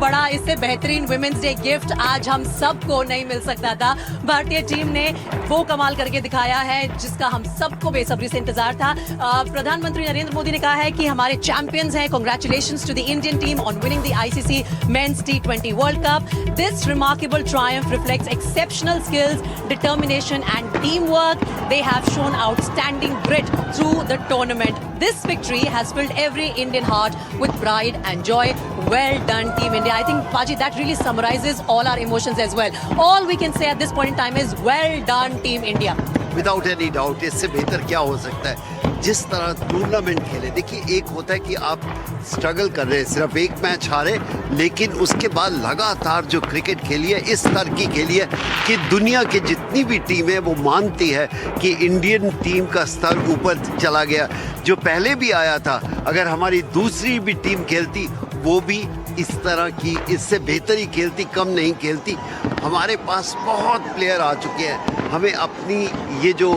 बड़ा, इससे बेहतरीन वुमेन्स डे गिफ्ट आज हम सबको नहीं मिल सकता था। भारतीय टीम ने वो कमाल करके दिखाया है जिसका हम सबको बेसब्री से इंतजार था। प्रधानमंत्री नरेंद्र मोदी ने कहा है कि हमारे चैंपियंस हैं, congratulations to the Indian team on winning the ICC men's T20 world cup. This remarkable triumph reflects exceptional skills, determination and team work. They have shown outstanding grit through the tournament. This victory has filled every Indian heart with pride and joy. Well done, Team India. I think, Paji, that really summarizes all our emotions as well. All we can say at this point in time is well done, Team India. Without any doubt, इससे बेहतर क्या हो सकता है? जिस तरह tournament खेले, देखिए एक होता है कि आप स्ट्रगल कर रहे हैं, सिर्फ एक मैच हारे, लेकिन उसके बाद लगातार जो क्रिकेट खेली है इस स्तर की खेली है कि दुनिया की जितनी भी टीमें वो मानती है कि इंडियन टीम का स्तर ऊपर चला गया। जो पहले भी आया था, अगर हमारी दूसरी भी टीम खेलती वो भी इस तरह की, इससे बेहतर ही खेलती, कम नहीं खेलती। हमारे पास बहुत प्लेयर आ चुके हैं, हमें अपनी ये जो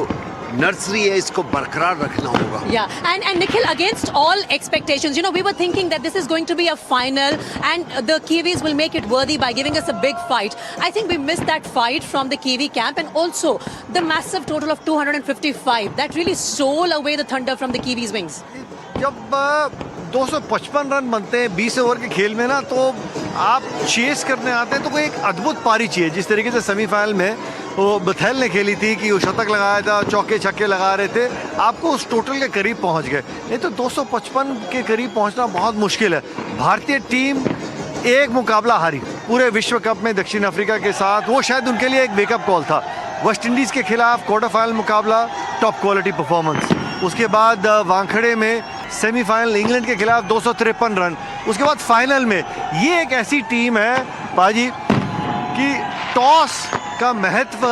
नर्सरी है इसको बरकरार रखना होगा। Yeah, and Nikhil, against all expectations, you know, we were thinking that this is going to be a final and the Kiwis will make it worthy by giving us a big fight. I think we missed that fight from the Kiwi camp, and also the massive total of 255 that really stole away the thunder from the Kiwis' wings. जब 255 run बनते हैं 20 over के खेल में ना, तो आप chess करने आते हैं तो कोई एक अद्भुत पारी चाहिए। जिस तरीके से सेमीफाइनल में वो बथेल ने खेली थी कि वो शतक लगाया था, चौके छक्के लगा रहे थे, आपको उस टोटल के करीब पहुंच गए। नहीं तो 255 के करीब पहुंचना बहुत मुश्किल है। भारतीय टीम एक मुकाबला हारी पूरे विश्व कप में दक्षिण अफ्रीका के साथ, वो शायद उनके लिए एक वेकअप कॉल था। वेस्ट इंडीज़ के खिलाफ क्वार्टर फाइनल मुकाबला, टॉप क्वालिटी परफॉर्मेंस। उसके बाद वानखेड़े में सेमीफाइनल इंग्लैंड के खिलाफ 253 रन। उसके बाद फाइनल में ये एक ऐसी टीम है पाजी कि टॉस का महत्व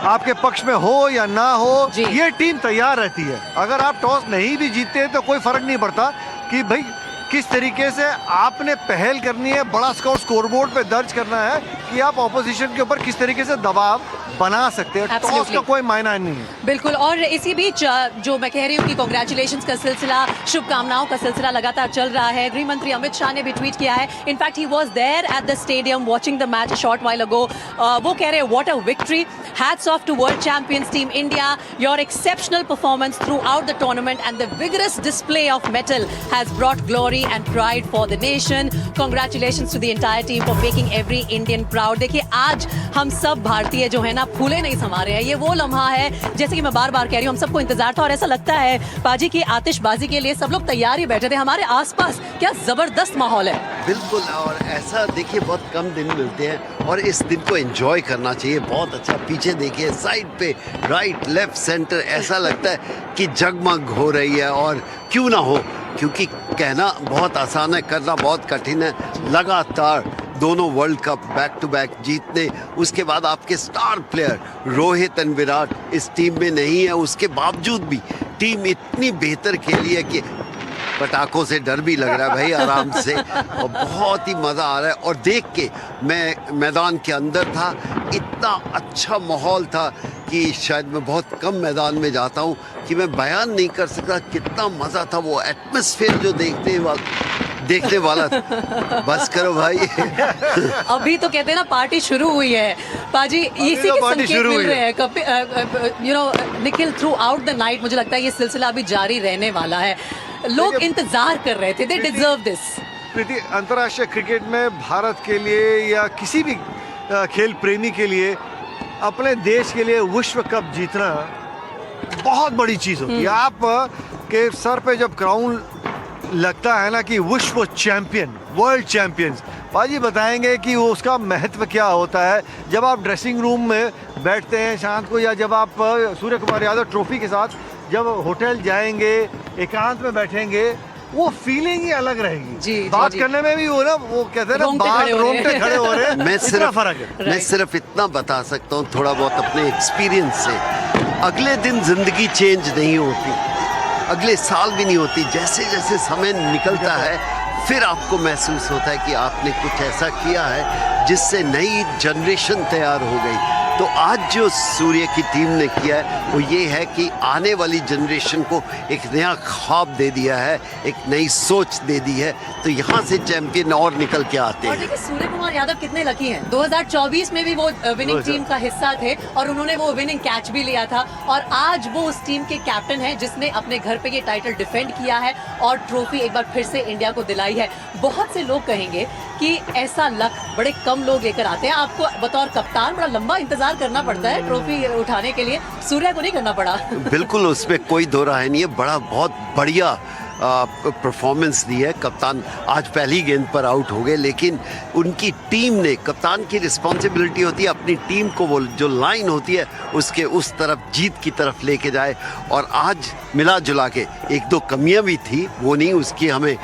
आपके पक्ष में हो या ना हो, ये टीम तैयार रहती है। अगर आप टॉस नहीं भी जीतते तो कोई फर्क नहीं पड़ता कि भाई किस तरीके से आपने पहल करनी है, बड़ा स्कोर स्कोरबोर्ड पे दर्ज करना है कि आप ऑपोजिशन के ऊपर किस तरीके से दबाव बना सकते हैं। टॉस का कोई मायना नहीं है। बिल्कुल। और इसी बीच जो मैं कह रही हूँ कि कांग्रेचुलेशंस का सिलसिला, शुभकामनाओं का सिलसिला लगातार चल रहा है। गृह मंत्री अमित शाह ने भी ट्वीट किया है। In fact he was there at the stadium watching the match short while ago. वो कह रहे हैं what a victory, hats off to world champions team India, your exceptional performance throughout the tournament and the vigorous display of mettle has brought glory and pride for the nation. Congratulations to the entire team for making every Indian proud. देखिए आज हम सब भारतीय जो है ना फूले नहीं समा रहे हैं। ये वो लम्हा है, जैसे कि मैं बार बार कह रही हूँ, हम सबको इंतजार था और ऐसा लगता है पाजी की आतिशबाजी के लिए सब लोग तैयार ही बैठे थे। हमारे आसपास क्या जबरदस्त माहौल है। बिल्कुल, और ऐसा देखिए बहुत कम दिन मिलते हैं और इस दिन को एंजॉय करना चाहिए। बहुत अच्छा, पीछे देखिए साइड पे, राइट लेफ्ट सेंटर, ऐसा लगता है कि जगमग हो रही है। और क्यों ना हो, क्योंकि कहना बहुत आसान है, करना बहुत कठिन है। लगातार दोनों world cup back to back जीतने, उसके बाद आपके star player Rohit and Virat इस टीम में नहीं है, उसके बावजूद भी टीम इतनी बेहतर खेली है कि पटाखों से डर भी लग रहा है भाई आराम से, और बहुत ही मज़ा आ रहा है। और देख के मैं मैदान के अंदर था, इतना अच्छा माहौल था कि शायद मैं बहुत कम मैदान में जाता हूँ कि मैं बयान नहीं कर सकता कितना मज़ा था। वो एटमॉस्फेयर जो देखने वाला था। बस करो भाई। अभी तो कहते हैं ना पार्टी शुरू हुई है पाजी, इसी के संकेत मिल रहे हैं। You know Nikhil, through out the night मुझे लगता है ये सिलसिला अभी जारी रहने वाला है। लोग इंतजार कर रहे थे, दे डिजर्व दिस। प्रीति, अंतर्राष्ट्रीय क्रिकेट में भारत के लिए या किसी भी खेल प्रेमी के लिए अपने देश के लिए विश्व कप जीतना बहुत बड़ी चीज़ होती है। आप के सर पे जब क्राउन लगता है ना कि विश्व चैंपियन, वर्ल्ड चैंपियंस, पाजी बताएंगे कि वो उसका महत्व क्या होता है। जब आप ड्रेसिंग रूम में बैठते हैं शाम को, या जब आप सूर्य कुमार यादव ट्रॉफी के साथ जब होटल जाएंगे, एकांत में बैठेंगे, वो फीलिंग ही अलग रहेगी। बात करने में भी वो ना, वो कहते हैं ना, बाल रोंगटे खड़े हो रहे हैं। मैं सिर्फ इतना बता सकता हूँ थोड़ा बहुत अपने एक्सपीरियंस से, अगले दिन जिंदगी चेंज नहीं होती, अगले साल भी नहीं होती। जैसे जैसे समय निकलता है फिर आपको महसूस होता है कि आपने कुछ ऐसा किया है जिससे नई जनरेशन तैयार हो गई। तो आज जो सूर्य की टीम ने किया है वो ये है कि आने वाली जनरेशन को एक नया ख्वाब दे दिया है, एक नई सोच दे दी है, तो यहाँ से चैंपियन और निकल के आते और हैं। देखिए सूर्य कुमार यादव कितने लकी हैं, 2024 में भी वो विनिंग टीम का हिस्सा थे और उन्होंने वो विनिंग कैच भी लिया था और आज वो उस टीम के कैप्टन हैं जिसने अपने घर पे ये टाइटल डिफेंड किया है और ट्रॉफी एक बार फिर से इंडिया को दिलाई है। बहुत से लोग कहेंगे कि ऐसा लक बड़े कम लोग लेकर आते हैं, आपको बतौर कप्तान बड़ा लंबा इंतजार करना पड़ता है ट्रॉफी उठाने के लिए, सूर्या को नहीं करना पड़ा। बिल्कुल, उसमें कोई दो राय नहीं है, बड़ा बहुत बढ़िया परफॉर्मेंस दी है। कप्तान आज पहली गेंद पर आउट हो गए, लेकिन उनकी टीम ने, कप्तान की रिस्पॉन्सिबिलिटी होती है अपनी टीम को वो जो लाइन होती है उसके उस तरफ, जीत की तरफ लेके जाए। और आज मिला जुला के एक दो कमियां भी थी, वो नहीं, उसकी हमें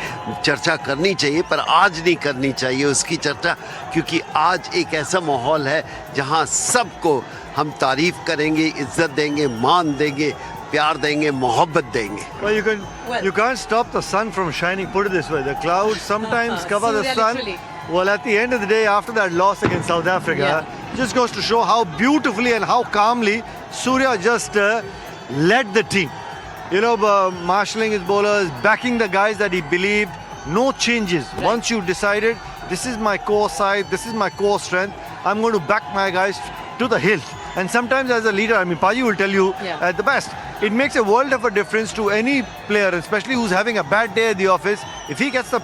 चर्चा करनी चाहिए, पर आज नहीं करनी चाहिए उसकी चर्चा, क्योंकि आज एक ऐसा माहौल है जहां सबको हम तारीफ करेंगे, इज्जत देंगे, मान देंगे, प्यार देंगे, मोहब्बत देंगे। Well, you can't stop the sun from shining. Put it this way: the clouds sometimes cover the Surya sun. literally. Well, at the end of the day, after that loss against South Africa, just goes to show how beautifully and how calmly Surya just led the team. You know, marshalling his bowlers, backing the guys that he believed. No changes. Right. Once you decided, this is my core side, this is my core strength, I'm going to back my guys to the hilt. And sometimes as a leader, I mean, Paji will tell you at the best, it makes a world of a difference to any player, especially who's having a bad day at the office. If he gets the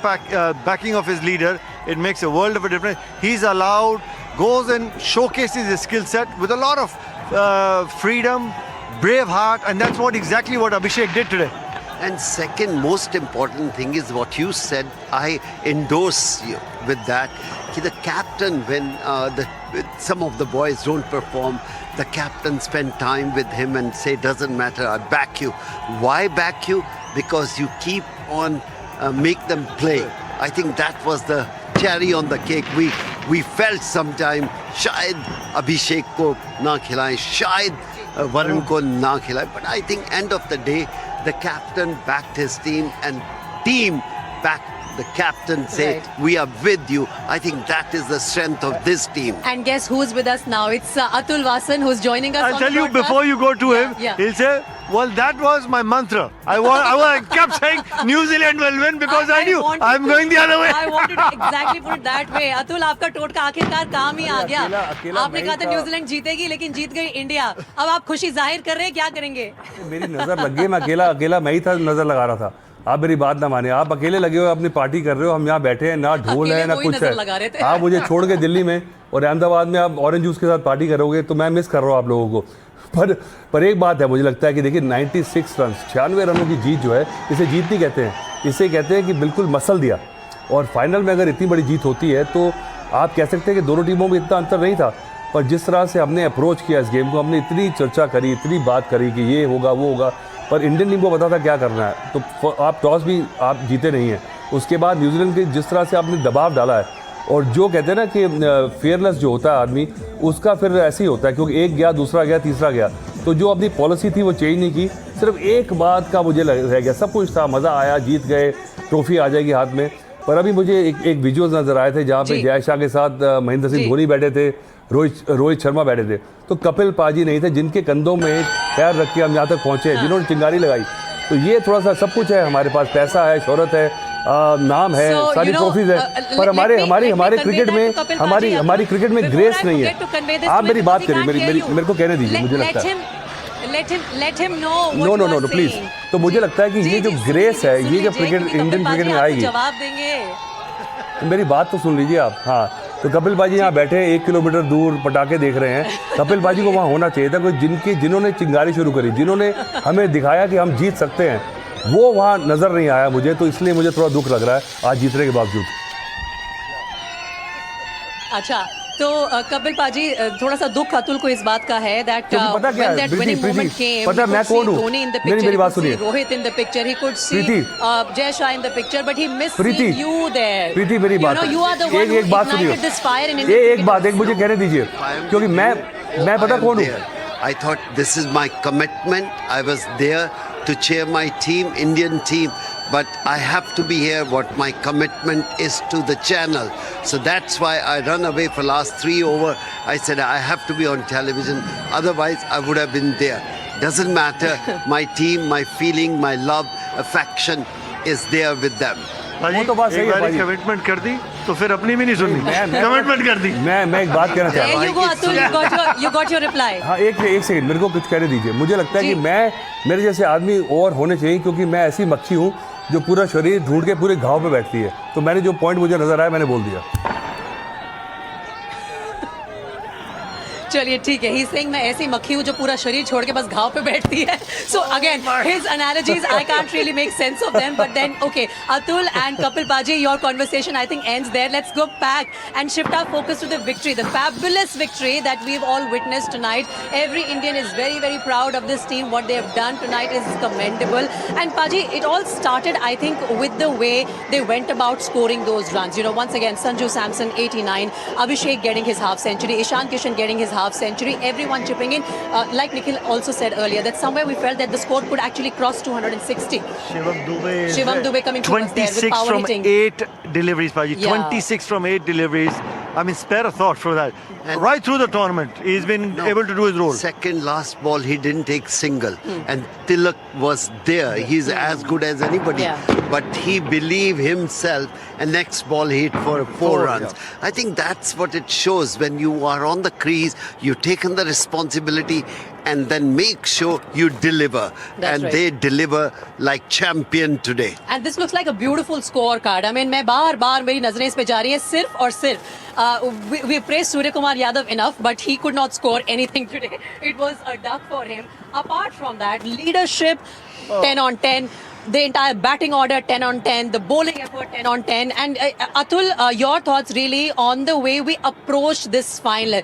backing of his leader, it makes a world of a difference. He's allowed, goes and showcases his skill set with a lot of freedom, brave heart, and that's exactly what Abhishek did today. And second most important thing is what you said. I endorse you with that. Ki the captain, when some of the boys don't perform, the captain spend time with him and say, doesn't matter, I back you. Why back you? Because you keep on make them play. I think that was the cherry on the cake. We felt sometime शायद अभिषेक को ना खिलाएं, शायद वरुण को ना खिलाएं, but I think end of the day the captain backed his team and team backed the captain, say Right. we are with you. I think that is the strength of this team. And guess who's with us now? It's Atul Vasan who's joining us. I'll on tell the you broadcast. before you go to him, Yeah. he'll say, well, that was my mantra. I kept saying New Zealand will win because I knew wanted I'm to- going the other way. I wanted to exactly put it that way. Atul, आपका टोटका आखिरकार काम ही आ गया। अकेला आपने कहा था New Zealand जीतेगी, लेकिन जीत गई इंडिया। अब आप खुशी जाहिर कर रहे हैं, क्या करेंगे? मेरी नजर लग गई, मैं अकेला मैं ही था, नजर लगा रहा था। आप मेरी बात ना माने, आप अकेले लगे हो, अपनी पार्टी कर रहे हो, हम यहाँ बैठे हैं, ना ढोल है ना वही कुछ नजर लगा रहे है। थे। आप मुझे छोड़ के दिल्ली में और अहमदाबाद में आप ऑरेंज जूस के साथ पार्टी करोगे तो मैं मिस कर रहा हूँ आप लोगों को। पर एक बात है, मुझे लगता है कि देखिए 96 रन, 96 रनों की जीत जो है, इसे जीत नहीं कहते हैं, इसे कहते हैं कि बिल्कुल मसल दिया। और फाइनल में अगर इतनी बड़ी जीत होती है तो आप कह सकते हैं कि दोनों टीमों में इतना अंतर नहीं था, पर जिस तरह से हमने अप्रोच किया इस गेम को, हमने इतनी चर्चा करी, इतनी बात करी कि ये होगा वो होगा, पर इंडियन टीम को पता था क्या करना है। तो आप टॉस भी आप जीते नहीं हैं, उसके बाद न्यूजीलैंड के जिस तरह से आपने दबाव डाला है, और जो कहते हैं ना कि फेयरलेस जो होता है आदमी, उसका फिर ऐसे ही होता है, क्योंकि एक गया, दूसरा गया, तीसरा गया, तो जो अपनी पॉलिसी थी वो चेंज नहीं की। सिर्फ एक बात का मुझे रह गया, सब कुछ था, मज़ा आया, जीत गए, ट्रॉफी आ जाएगी हाथ में, पर अभी मुझे एक विजुअल्स नज़र आए थे जहाँ पे जय शाह के साथ महेंद्र सिंह धोनी बैठे थे, रोहित शर्मा बैठे थे, तो कपिल पाजी नहीं थे, जिनके कंधों में पैर रख के हम यहाँ तक पहुँचे, जिन्होंने चिंगारी लगाई। तो ये थोड़ा सा सब कुछ है हमारे पास, पैसा है, शोहरत है, नाम है, सारी ट्रॉफीज है, पर हमारे क्रिकेट में हमारी क्रिकेट में ग्रेस नहीं है। आप मेरी बात करिए, मेरे को कहने दीजिए, मुझे लगता है Let him know what no you are please. saying. तो मुझे लगता है कि ये जो ग्रेस है, ये जब क्रिकेट, इंडियन क्रिकेट में आएगी, जवाब देंगे। मेरी बात तो सुन लीजिए आप। हाँ, तो कपिल पाजी यहाँ बैठे हैं, 1 किलोमीटर दूर पटाखे देख रहे हैं। कपिल पाजी को वहाँ होना चाहिए था, कोई जिन्होंने चिंगारी शुरू करी, जिन्होंने हमें दिखाया कि हम जीत सकते हैं, वो वहाँ नज़र नहीं आया मुझे, तो इसलिए मुझे थोड़ा दुख लग रहा है आज जीतने के बावजूद। अच्छा, तो कपिल पाजी, थोड़ा सा दुख अतुल को इस बात का है दैट पता क्या है, प्रीति, पता मैं कौन हूँ, मेरी बात सुनिए, Rohit in the picture, he could see Jay Shah in the picture, but he miss you there. Preeti मेरी बात, एक बात सुनिए, एक बात मुझे कहने दीजिए, क्योंकि मैं पता कौन हूँ। I thought this is my commitment. I was there to cheer my team, Indian team. but I have to be here. What my commitment is to the channel. So that's why I run away for last 3 over. I said I have to be on television. Otherwise, I would have been there. Doesn't matter. My team, my feeling, my love, affection is there with them. वो तो बात सही है भाई। Commitment कर दी तो फिर अपनी भी नहीं सुननी, कमिटमेंट कर दी। मैं एक बात कहना चाहता There हूँ। you go, Atul. You got your reply. हाँ, एक सेकंड मेरे को कुछ कहने दीजिए। मुझे लगता है कि मेरे जैसे आदमी और होने चाहिए, क्योंकि मैं ऐसी मक्खी हूँ जो पूरा शरीर ढूंढ के पूरे घाव पे बैठती है। तो मैंने जो पॉइंट मुझे नजर आया मैंने बोल दिया। चलिए ठीक है, ही सेइंग मैं ऐसी मक्खी हूँ जो पूरा शरीर छोड़ के बस घाव पे बैठती है. So again his analogies I can't really make sense of them, but then okay, Atul and Kapil paaji, your conversation I think ends there. Let's go back and shift our focus to the victory, the fabulous victory that we've all witnessed tonight. Every Indian is very, very proud of this team. What they have done tonight is commendable. And Paji, it all started, I think, with the way they went about scoring those runs. You know, once again, Sanju Samson 89, Abhishek getting his half century, Ishan Kishan getting his half century, everyone chipping in. Like Nikhil also said earlier, that somewhere we felt that the score could actually cross 260. Shivam Dube coming through us there with 26 power from hitting. 8 deliveries, Paji. Yeah. 26 from 8 deliveries. I mean, spare a thought for that. And right through the tournament, he's been able to do his role. Second last ball, he didn't take single. And Tilak was there. He's as good as anybody. Yeah. But he believed himself. And next ball, he hit for 4 runs. Yeah. I think that's what it shows. When you are on the crease, you've taken the responsibility and then make sure you deliver. That's and right. they deliver like champion today. And this looks like a beautiful scorecard. I mean, मैं बार मेरी नजरें इस पे जा रही है सिर्फ और सिर्फ. We praised Surya Kumar Yadav enough, but he could not score anything today. It was a duck for him. Apart from that, leadership 10 on 10. The entire batting order 10 on 10, the bowling effort 10 on 10. And Atul, your thoughts really on the way we approached this final,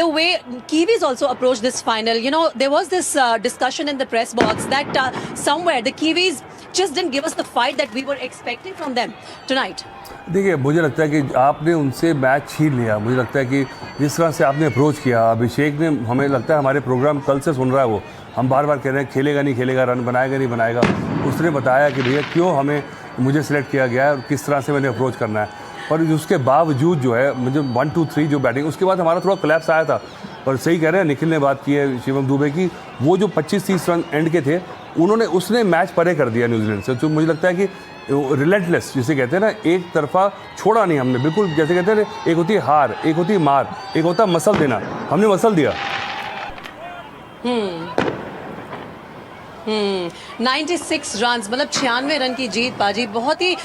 the way Kiwis also approached this final. You know, there was this discussion in the press box that somewhere the Kiwis just didn't give us the fight that we were expecting from them tonight. देखिए, मुझे लगता है कि आपने उनसे match छीन लिया. मुझे लगता है कि जिस तरह से आपने अप्रोच किया, अभिषेक ने, हमें लगता है हमारे प्रोग्राम कल से सुन रहा है वो, हम बार बार कह रहे हैं खेलेगा नहीं खेलेगा, रन बनाएगा नहीं बनाएगा. उसने बताया कि भैया क्यों मुझे सिलेक्ट किया गया है और किस तरह से मैंने अप्रोच करना है. और उसके बावजूद जो है मुझे 1 2 3 जो बैटिंग, उसके बाद हमारा थोड़ा कोलैप्स आया था. पर सही कह रहे हैं, निखिल ने बात की है शिवम दुबे की, वो जो 25-30 रन एंड के थे उसने मैच परे कर दिया न्यूजीलैंड से. तो मुझे लगता है कि रिलेंटलेस जिसे कहते हैं ना, एक तरफा छोड़ा नहीं हमने, बिल्कुल जैसे कहते हैं एक होती है हार, एक होती है मार, एक होता है मसल देना. हमने मसल दिया. 96 रन, मतलब 96 रन की जीत पाजी. बहुत ही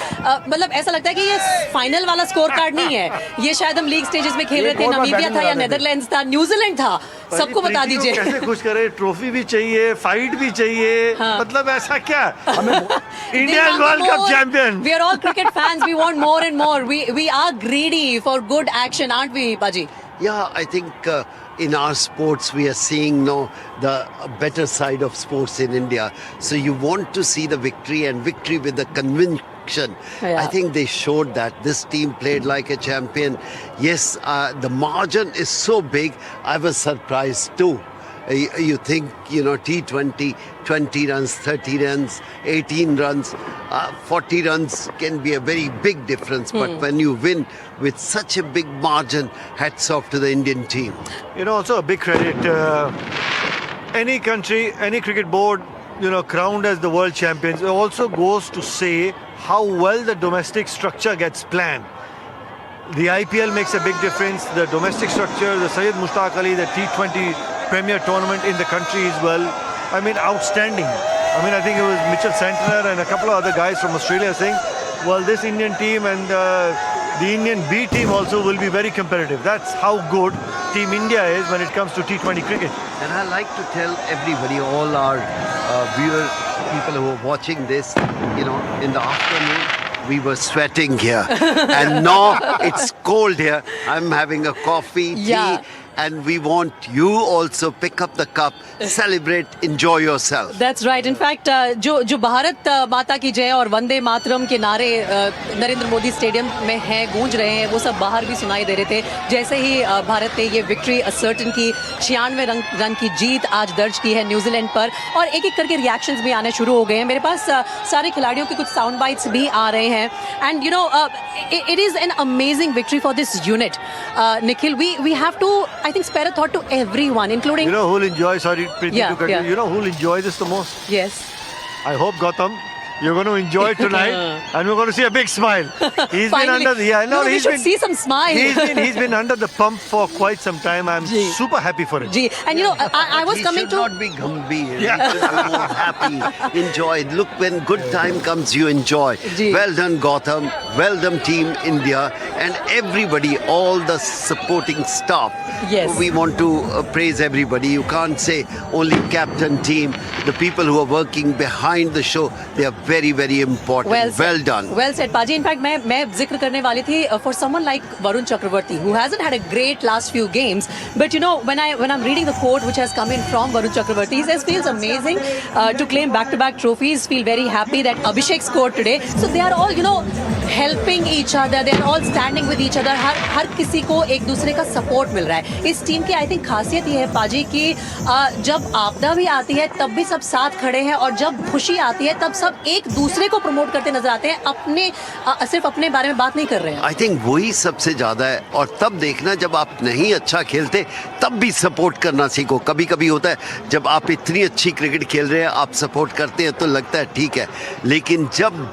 मतलब ऐसा लगता है कि ये फाइनल वाला स्कोर कार्ड नहीं है. ये शायद हम लीग स्टेजेस में खेल रहे थे, नामीबिया था या नेदरलैंड्स था, न्यूजीलैंड था. सबको बता दीजिए. कैसे खुश करे, ट्रॉफी भी चाहिए, फाइट भी चाहिए. मतलब ऐसा क्या, India is world cup champion. We are all cricket fans. We want more and more. We are greedy for good action, aren't we, Paji? Yeah, I think in our sports we are seeing now the better side of sports in India. So you want to see the victory, and victory with the conviction. Yeah. I think they showed that this team played like a champion. Yes, the margin is so big. I was surprised too. You think, you know, T20, 20 runs, 30 runs, 18 runs, 40 runs can be a very big difference. But when you win with such a big margin, hats off to the Indian team. You know, also a big credit. Any country, any cricket board, you know, crowned as the world champions, it also goes to say how well the domestic structure gets planned. The IPL makes a big difference. The domestic structure, the Syed Mushtaq Ali, the T20 Premier Tournament in the country as well. I mean, outstanding. I mean, I think it was Mitchell Santner and a couple of other guys from Australia saying, well, this Indian team and the Indian B team also will be very competitive. That's how good Team India is when it comes to T20 cricket. And I like to tell everybody, all our viewers, people who are watching this, you know, in the afternoon, we were sweating here. And now it's cold here. I'm having a coffee, tea. Yeah. and we want you also pick up the cup, celebrate, enjoy yourself. That's right. In fact, जो भारत माता की जय और वंदे मातरम के नारे Narendra Modi stadium में हैं, गूंज रहे हैं, वो सब बाहर भी सुनाई दे रहे थे जैसे ही भारत ने ये विक्ट्री असर्टन की 96 रन की जीत आज दर्ज की है न्यूजीलैंड पर, और एक एक करके रिएक्शंस भी आने शुरू हो गए हैं। मेरे पास सारे खिलाड़ियों के कुछ साउंड बाइट्स भी आ रहे हैं, and you know it is an amazing victory for this unit. Nikhil, we have to, I think, spare a thought to everyone, including... You know who'll enjoy, sorry Preeti Yeah, to cut yeah. you know who'll enjoy this the most? Yes. I hope Gautam, you're going to enjoy it tonight, and we're going to see a big smile. He's Finally. been under the No, we should see some smile. He's been under the pump for quite some time. I'm Ji. super happy for it. Ji. And you know, I was He coming should to... not be gambhir. He should be more happy. Enjoy. Look, when good time comes, you enjoy. Ji. Well done, Gotham. Well done, Team India, and everybody, all the supporting staff. Yes. We want to praise everybody. You can't say only captain, team. The people who are working behind the show, they are very, very important. Well done. Well said, Paji. In fact, मैं जिक्र करने वाली थी for someone like Varun Chakravarti, who hasn't had a great last few games, but you know, when I'm reading the quote which has come in from Varun Chakravarti, he says feels amazing to claim back-to-back trophies. Feel very happy that Abhishek scored today. So they are all, you know, helping each other. They are all standing with each other. हर किसी को एक दूसरे का support मिल रहा है। इस team की I think खासियत ये है पाजी कि जब आपदा भी आती है तब भी सब साथ खड़े हैं, और जब खुशी आती है तब सब एक दूसरे को प्रमोट करते नजर आते हैं, सिर्फ अपने बारे में बात नहीं कर रहे हैं। आई थिंक वही सबसे ज़्यादा है। और तब देखना, जब आप नहीं अच्छा खेलते तब भी सपोर्ट करना सीखो। कभी कभी होता है जब आप इतनी अच्छी क्रिकेट खेल रहे हैं, आप सपोर्ट करते हैं तो लगता है ठीक है, लेकिन जब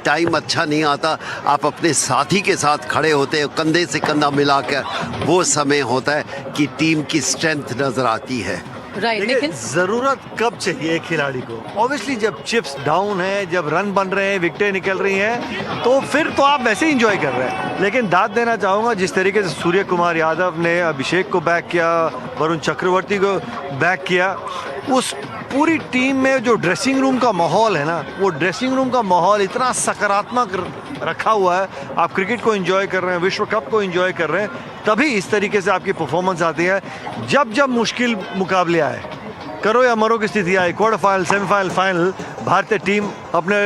टाइम अच्छा नहीं आता, आप अपने साथी के साथ खड़े होते हैं कंधे से कंधा मिलाकर, वो समय होता है कि टीम की स्ट्रेंथ नज़र आती है। राइट, देखिए, लेकिन जरूरत कब चाहिए एक खिलाड़ी को? ऑब्वियसली जब चिप्स डाउन है, जब रन बन रहे हैं, विकेटें निकल रही हैं, तो फिर तो आप वैसे ही इंजॉय कर रहे हैं। लेकिन दाद देना चाहूँगा जिस तरीके से सूर्य कुमार यादव ने अभिषेक को बैक किया, वरुण चक्रवर्ती को बैक किया, उस पूरी टीम में जो ड्रेसिंग रूम का माहौल है ना, वो ड्रेसिंग रूम का माहौल इतना सकारात्मक रखा हुआ है। आप क्रिकेट को एंजॉय कर रहे हैं, विश्व कप को एंजॉय कर रहे हैं, तभी इस तरीके से आपकी परफॉर्मेंस आती है। जब जब मुश्किल मुकाबले आए, करो या मरो की स्थिति आई, क्वार्टर फाइनल, सेमीफाइनल, फाइनल, भारतीय टीम अपने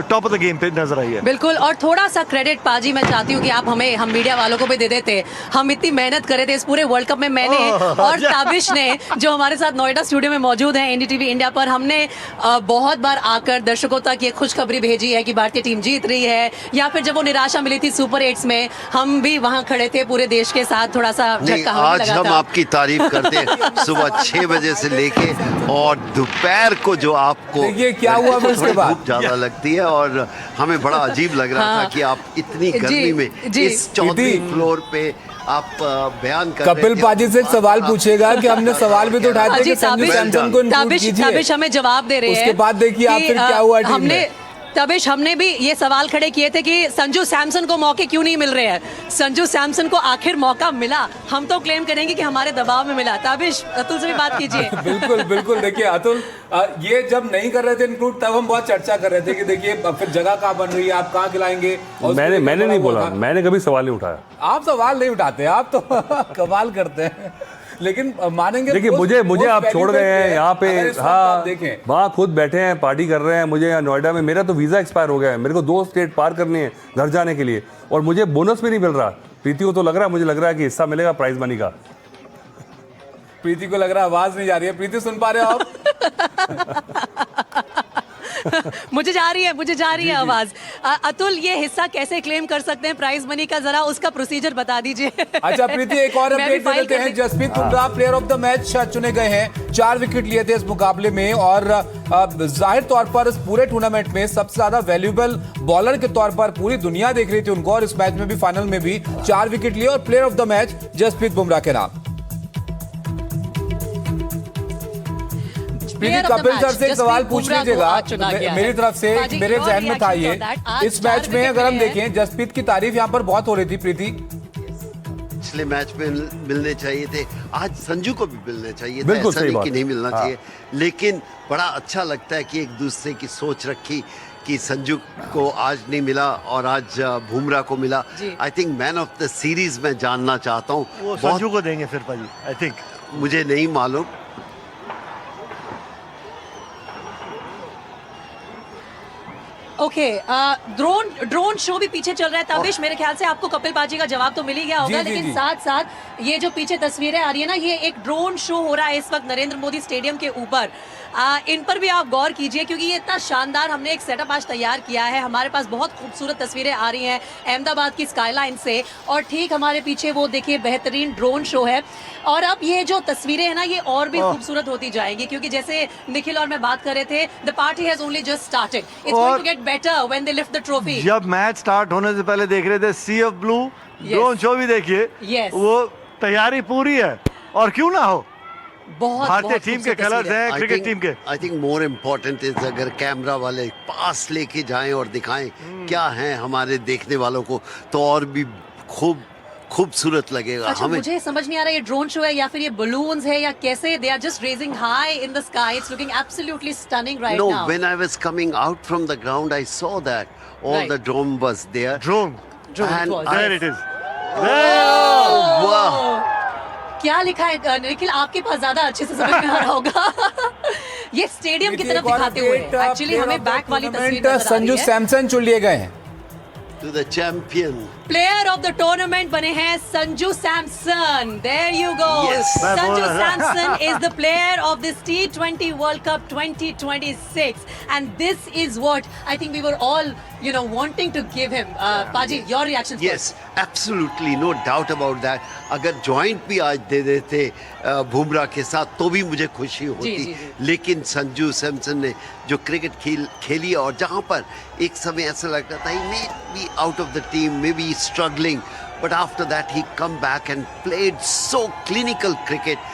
टॉप ऑफ द गेम पे नजर आई है। बिल्कुल, और थोड़ा सा क्रेडिट पाजी मैं चाहती हूँ कि आप हम मीडिया वालों को भी दे देते। हम इतनी मेहनत करे थे इस पूरे वर्ल्ड कप में, मैंने और ताबिश ने, जो हमारे साथ नोएडा स्टूडियो में मौजूद हैं एनडीटीवी इंडिया पर, हमने बहुत बार आकर दर्शकों तक ये खुशखबरी भेजी है कि भारतीय टीम जीत रही है, या फिर जब वो निराशा मिली थी सुपर 8 में, हम भी वहाँ खड़े थे पूरे देश के साथ, थोड़ा सा झटका हमें आज लगा हम था। आपकी तारीफ करते हैं सुबह 6 बजे से लेके, और दोपहर को जो आपको देखिए क्या हुआ फिर उसके थोड़ी बाद। धूप ज्यादा लगती है, और हमें बड़ा अजीब लग रहा था कि आप इतनी गर्मी में इस 4वीं फ्लोर पे आप बयान कर रहे थे। कपिल पाजी से एक सवाल पूछेगा कि हमने सवाल भी तो उठाए थे कि संजू सैमसन को इंक्लूड कीजिए। ताबिश हमें जवाब दे रहे हैं। उसके बाद देखिए आप फिर क्या हुआ टीम में। तबिश, हमने भी ये सवाल खड़े किए थे कि संजू सैमसन को मौके क्यों नहीं मिल रहे हैं। संजू सैमसन को आखिर मौका मिला, हम तो क्लेम करेंगे कि हमारे दबाव में मिला। तबिश, अतुल से भी बात कीजिए। बिल्कुल बिल्कुल, देखिए अतुल, ये जब नहीं कर रहे थे इंक्लूड, तब हम बहुत चर्चा कर रहे थे कि देखिए फिर जगह कहाँ बन रही है, आप कहाँ खिलाएंगे। मैंने नहीं बोला, मैंने कभी सवाल नहीं उठाया। आप सवाल नहीं उठाते, आप तो कमाल करते हैं, लेकिन मानेंगे। देखिए मुझे आप छोड़ गए हैं यहाँ पे, हाँ देखें वहाँ खुद बैठे हैं, पार्टी कर रहे हैं। मुझे यहाँ नोएडा में मेरा तो वीज़ा एक्सपायर हो गया है, मेरे को 2 स्टेट पार करनी है घर जाने के लिए, और मुझे बोनस भी नहीं मिल रहा। प्रीति को तो लग रहा है, मुझे लग रहा है कि हिस्सा मिलेगा प्राइज मनी का। प्रीति को लग रहा है आवाज नहीं जा रही है। प्रीति सुन पा रहे हो आप? मुझे जा रही है आवाज। अतुल, ये हिस्सा कैसे क्लेम कर सकते हैं प्राइज मनी का, जरा उसका प्रोसीजर बता दीजिए। अच्छा प्रीति, एक और अपडेट दे देते हैं। Jasprit Bumrah player of the match चुने गए हैं। 4 विकेट लिए थे इस मुकाबले में, और जाहिर तौर पर इस पूरे टूर्नामेंट में सबसे ज्यादा वैल्यूएबल बॉलर के तौर पर पूरी दुनिया देख रही थी उनको, और इस मैच में भी, फाइनल में भी 4 विकेट लिए, और player of the match Jasprit Bumrah के नाम। कपिल सर से एक सवाल पूछ लीजिएगा मेरी तरफ से, मेरे जहन में था ये। इस मैच में अगर हम देखें, जसप्रीत की तारीफ यहाँ पर बहुत हो रही थी प्रीति। पिछले मैच में मिलने चाहिए थे, आज संजू को भी मिलने चाहिए था, बिल्कुल ऐसा सही नहीं बात। कि नहीं मिलना हाँ। चाहिए, लेकिन बड़ा अच्छा लगता है कि एक दूसरे की सोच रखी कि संजू को आज नहीं मिला और आज बुमराह को मिला. जी. I think man of the series मैं जानना चाहता हूँ. वो संजू को देंगे फिर पाजी, आई थिंक. मुझे नहीं मालूम. ओके, ड्रोन शो भी पीछे चल रहा है. तविश, मेरे ख्याल से आपको कपिल पाजी का जवाब तो मिल ही गया होगा, जी, जी, लेकिन जी. साथ साथ ये जो पीछे तस्वीरें आ रही है ना, ये एक ड्रोन शो हो रहा है इस वक्त नरेंद्र मोदी स्टेडियम के ऊपर. इन पर भी आप गौर कीजिए, क्योंकि ये इतना शानदार हमने एक सेटअप आज तैयार किया है. हमारे पास बहुत खूबसूरत तस्वीरें आ रही हैं अहमदाबाद की स्काईलाइन से, और ठीक हमारे पीछे वो देखिए बेहतरीन ड्रोन शो है. और अब ये जो तस्वीरें हैं ना, ये और भी खूबसूरत होती जाएंगी, क्योंकि जैसे निखिल और मैं बात कर रहे थे, the party has only just started. It's going to get better when they lift the trophy. जब मैच स्टार्ट होने से पहले देख रहे थे sea of blue, drone show भी देखिए. Yes. वो तैयारी पूरी है, और क्यों ना हो. बहुत भारतीय टीम के कलर्स हैं, क्रिकेट टीम के. I think more important is अगर कैमरा वाले पास लेके जाएं और दिखाएं क्या है हमारे देखने वालों को, तो और भी खूबसूरत लगेगा. अच्छा, मुझे समझ नहीं आ रहा ये ड्रोन शो है या फिर ये बलून्स है या कैसे. They are just raising high in the sky. It's looking absolutely stunning right No, now. when I was coming out from the ground, I saw that all Right. the drone was there. Drone, And there it is. Wow. क्या लिखा है निखिल, आपके पास ज्यादा अच्छे से समझ में आ रहा होगा. ये स्टेडियम की तरफ दिखाते हुए एक्चुअली हमें बैक वाली तस्वीर नजर आ रही संजू है. सैमसन चुन लिए गए हैं. To the champion. Player of the tournament बने हैं Sanju Samson. There you go. Yes. Sanju Samson is the player of this T20 world cup 2026 and this is what I think we were all wanting to give him. Paji, your reaction Yes, absolutely, no doubt about that. अगर joint भी आज दे देते बुमराह के साथ तो भी मुझे खुशी होती. जी. लेकिन संजू सैमसन ने जो क्रिकेट खेली, और जहाँ पर एक समय ऐसा लगता था he may be out of the team, maybe struggling, but after that he come back and played so clinical cricket.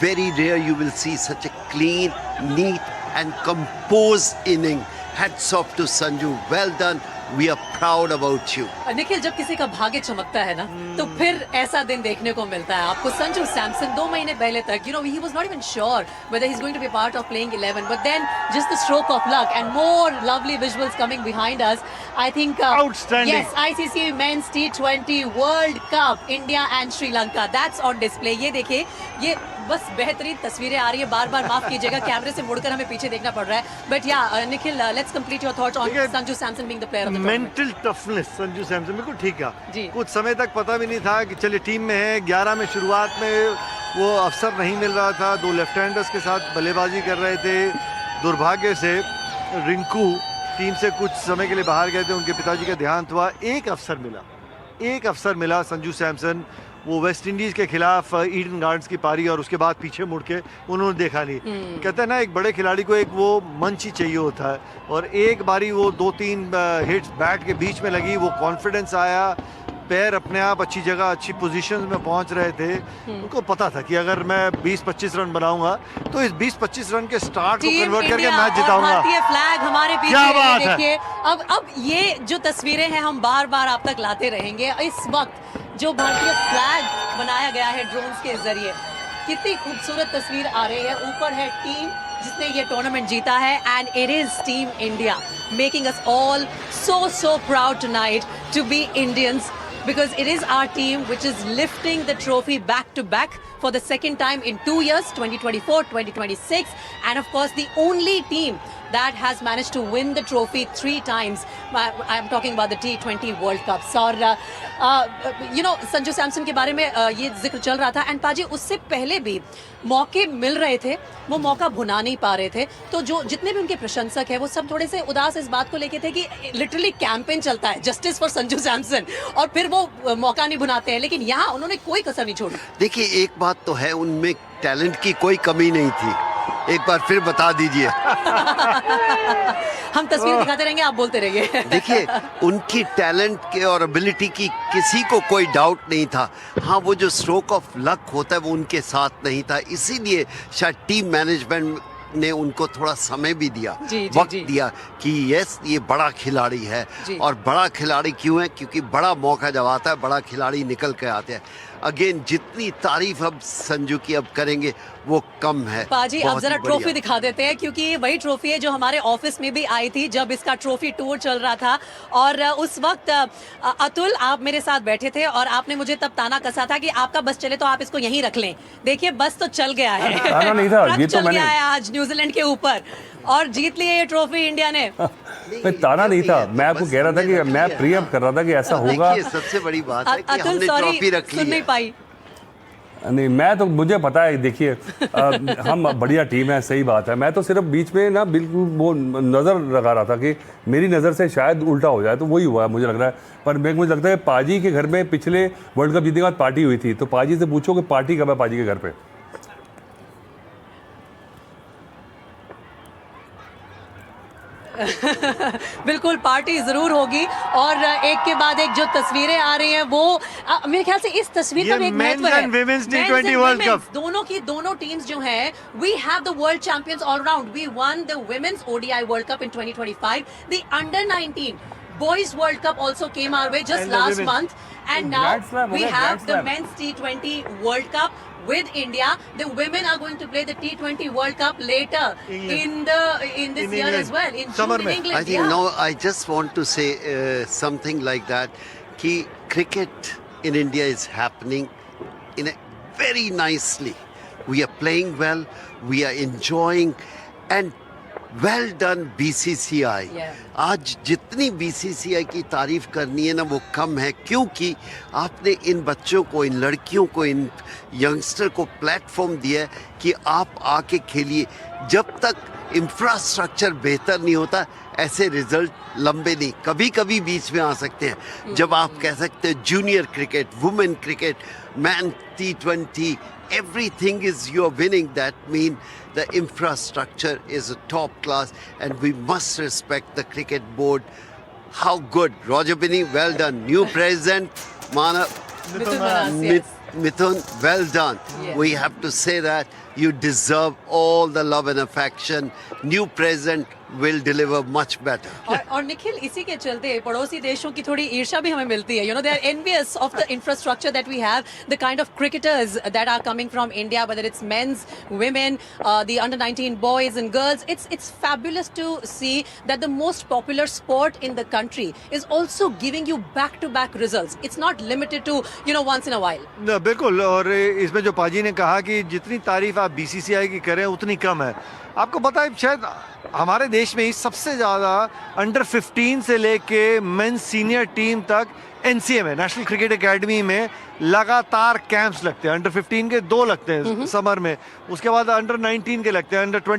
Very rare you will see such a clean, neat and composed inning. Hats off to Sanju. Well done. We are proud about you. Nikhil, जब किसी का भाग्य चमकता है ना, तो फिर ऐसा दिन देखने को मिलता है आपको. संजू सैमसन 2 महीने पहले तक he was not even sure whether he's going to be a part of playing 11, but then just the stroke of luck and more lovely visuals coming behind us. I think Outstanding. Yes, ICC Men's T20 World Cup, India and Sri Lanka, that's on display. ये देखिए, ये बस बेहतरीन तस्वीरें आ रही है. बार-बार माफ कीजिएगा, कैमरे से मुड़कर हमें पीछे देखना पड़ रहा है. बट या Nikhil, let's complete your thoughts on Sanju Samson being the player of the tournament. Mental toughness Sanju Samson बिल्कुल ठीक जी. है. कुछ समय तक पता भी नहीं था कि चलिए टीम में है. 11 में शुरुआत में वो अवसर नहीं मिल रहा था. 2 लेफ्ट हैंडर्स के साथ बल्लेबाजी कर रहे थे. दुर्भाग्य से रिंकू टीम से कुछ समय के लिए बाहर गए थे. उनके पिताजी का देहांत हुआ. एक अवसर मिला संजू सैमसन. वो वेस्ट इंडीज के खिलाफ ईडन गार्डन्स की पारी, और उसके बाद पीछे मुड़ के उन्होंने देखा नहीं. कहते हैं ना, एक बड़े खिलाड़ी को एक वो मंच ही चाहिए होता है, और एक बारी वो 2-3 हिट्स बैट के बीच में लगी. वो कॉन्फिडेंस आया, पैर अपने आप अच्छी जगह, अच्छी पोजीशंस में पहुंच रहे थे. उनको पता था कि अगर मैं 20-25 रन बनाऊंगा तो इस 20-25 रन के स्टार्ट को कन्वर्ट करके मैच जिताऊंगा. भारतीय फ्लैग हमारे पीछे क्या बात है. देखिए, अब ये जो तस्वीरें हैं हम बार-बार आप तक लाते रहेंगे. इस वक्त जो भारतीय फ्लैग बनाया गया है ड्रोन्स के जरिए, कितनी खूबसूरत तस्वीर आ रही है. ऊपर है टीम जिसने ये टूर्नामेंट जीता है, and it is team India, making us all so proud tonight to be Indians, because it is our team which is lifting the trophy back to back for the second time in 2 years, 2024, 2026, and of course the only team that has managed to win the trophy 3 times. I'm talking about the T20 World Cups. और संजू सैमसन के बारे में ये जिक्र चल रहा था, and पाजी उससे पहले भी मौके मिल रहे थे, वो मौका भुना नहीं पा रहे थे. तो जो जितने भी उनके प्रशंसक हैं वो सब थोड़े से उदास इस बात को लेके थे कि लिटरली कैंपेन चलता है जस्टिस फॉर संजू सैमसन, और फिर वो मौका नहीं भुनाते हैं. लेकिन यहाँ उन्होंने कोई कसर नहीं छोड़ी. देखिए, एक बात तो है, उनमें टैलेंट की कोई कमी नहीं थी. एक बार फिर बता दीजिए. हम तस्वीर दिखाते रहेंगे, आप बोलते रहिए. देखिए, उनकी टैलेंट के और एबिलिटी की किसी को कोई डाउट नहीं था. हाँ, वो जो स्ट्रोक ऑफ लक होता है वो उनके साथ नहीं था. इसीलिए शायद टीम मैनेजमेंट ने उनको थोड़ा समय भी दिया, जी, जी, वक्त जी। दिया कि यस ये बड़ा खिलाड़ी है। जी। और बड़ा खिलाड़ी क्यों है? क्योंकि बड़ा मौका जब आता है बड़ा खिलाड़ी निकल के आते हैं। अगेन जितनी तारीफ अब संजू की अब करेंगे वो कम है। पाजी अब बहुत ही जरा बढ़िया। ट्रॉफी दिखा देते हैं, क्योंकि ये वही ट्रॉफी है जो हमारे ऑफिस में भी आई थी जब इसका ट्रॉफी टूर चल रहा था। और उस वक्त अतुल आप मेरे साथ बैठे थे और आपने मुझे तब ताना कसा था कि आपका बस चले तो आप इसको यहीं रख लें। देखिए बस तो चल गया है। ताना नहीं था, ट्रक ये तो चल मैंने- गया है आज न्यूजीलैंड के ऊपर और जीत ली है ये ट्रॉफी इंडिया ने। मैं ताना नहीं था, मैं आपको कह रहा था कि मैं प्रियम कर रहा था कि ऐसा होगा। देखिए सबसे बड़ी बात है कि अतुल हमने सॉरी ट्रॉफी रख ली सुन नहीं है। पाई। नहीं, मैं तो मुझे पता है, देखिए हम बढ़िया टीम है, सही बात है। मैं तो सिर्फ बीच में ना बिल्कुल वो नज़र लगा रहा था कि मेरी नज़र से शायद उल्टा हो जाए, तो वही हुआ है मुझे लग रहा है। पर मुझे लगता है पाजी के घर में पिछले वर्ल्ड कप जीतने के बाद पार्टी हुई थी, तो पाजी से पूछो कि पार्टी कब है पाजी के घर पे। बिल्कुल पार्टी जरूर होगी। और एक के बाद एक जो तस्वीरें आ रही हैं वो मेरे ख्याल से इस तस्वीर का ये भी एक men's महत्व है। and women's Men's T20 and World women's, Cup। दोनों की दोनों टीम्स जो हैं, we have the world champions all round. We won the women's ODI World Cup in 2025. The under-19 boys World Cup also came our way just And the last women's. month. And now Grand Slam, we Grand have the Slam. men's T20 World Cup with India. The women are going to play the T20 World Cup later England. in this In year England. as well. In Summer June in में। England. I think yeah. now I just want to say something like that कि cricket in India is happening in a very nicely. We are playing well, we are enjoying and well done BCCI. Yeah. आज जितनी BCCI की तारीफ करनी है ना वो कम है, क्योंकि आपने इन बच्चों को, इन लड़कियों को, इन यंगस्टर को प्लेटफॉर्म दिया है कि आप आके खेलिए। जब तक इंफ्रास्ट्रक्चर बेहतर नहीं होता ऐसे रिजल्ट लंबे नहीं, कभी कभी बीच में आ सकते हैं। जब आप कह सकते हैं junior cricket, women cricket, man T20, everything is you're winning, that mean the infrastructure is a top class and we must respect the cricket board. How good, Roger Binny, well done. New president, Mithun Manas, yes. Mithun, well done. Yes. We have to say that you deserve all the love and affection. New president will deliver much better. और निखिल इसी के चलते पड़ोसी देशों की थोड़ी ईर्ष्या भी हमें मिलती है। You know, they are envious of the infrastructure that we have, the kind of cricketers that are coming from India, whether it's men's, women, the under-19 boys and girls. It's fabulous to see that the most popular sport in the country is also giving you back-to-back results. It's not limited to, you know, once in a while. न, बिल्कुल। और इसमें जो पाजी ने कहा कि जितनी तारीफ आप बीसीसीआई की करें उतनी कम है। आपको पता है शायद हमारे देश में ही सबसे ज़्यादा अंडर 15 से लेके मेंस सीनियर टीम तक एनसीए में, नेशनल क्रिकेट एकेडमी में लगातार कैंप्स लगते हैं। अंडर 15 के 2 लगते हैं समर में, उसके बाद अंडर 19 के लगते हैं, अंडर 20